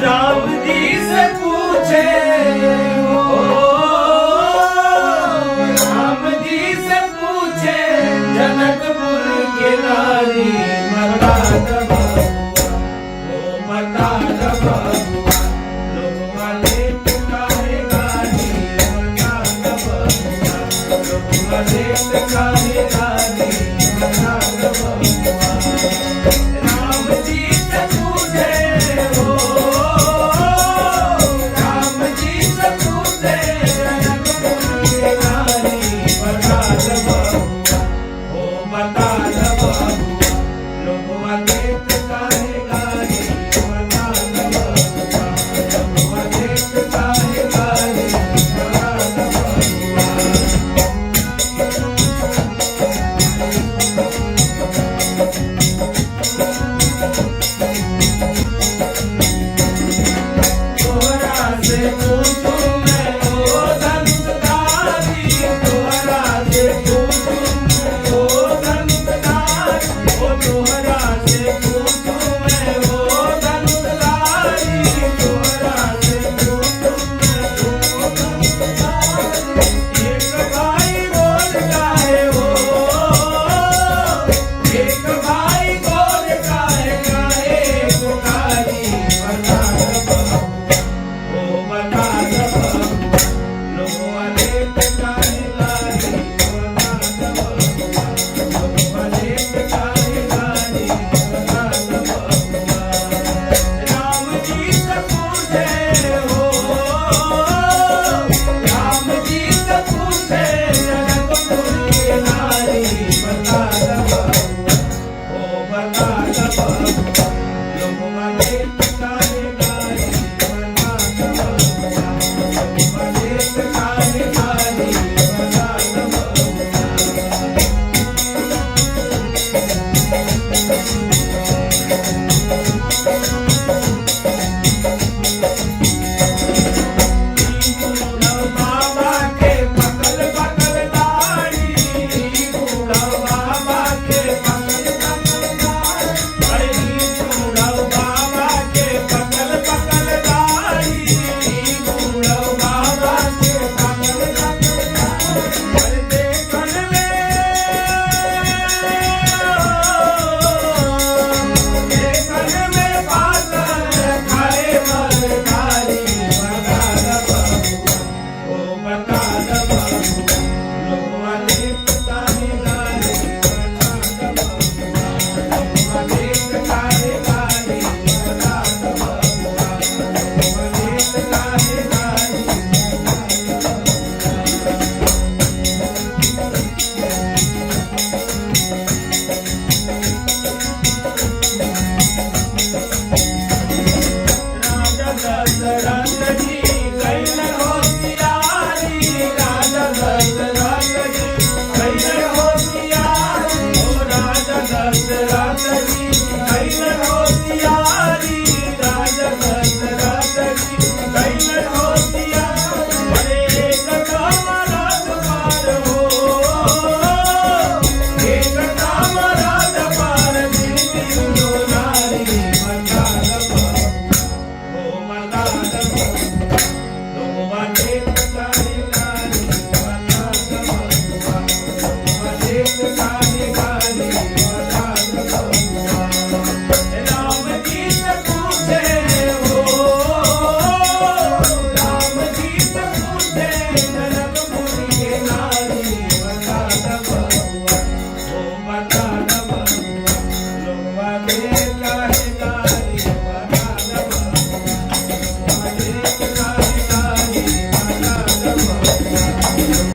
राम जी से पूछे हो, राम जी से पूछे जनकपुर के नारी बता दो बबुआ, लोग वाले पुकारे गाड़ी बता दो बबुआ, लोग वाले पुकारे गाड़ी बता दो बबुआ। राम जी से पूछे हो, राम जी से पूछे जनकपुर के नारी बता दो बबुआ, ओ बता दो बबुआ, लोग वाले पुकारे गाड़ी बता दो बबुआ, लोग वाले पुकारे गाड़ी बता दो तोहरा से पूछूं मैं ओ धनुषधारी, तोहरा से पूछूं मैं ओ धनुषधारी, ओ तोहरा से पूछूं मैं ओ धनुषधारी, तोहरा से पूछूं मैं ओ धनुषधारी। एक भाई बोल गाए हो, एक भाई बोल गाए गाए पुकारी बता दो ओ बता दो बबुआ, लोग वाले पुकारे गाड़ी बता दो बबुआ, लोग वाले पुकारे गाड़ी बता दो बबुआ। राम जी से पूछे हो, राम जी से पूछे जनकपुर के नारी बता दो बबुआ, ओ बता दो बबुआ, लोग वाले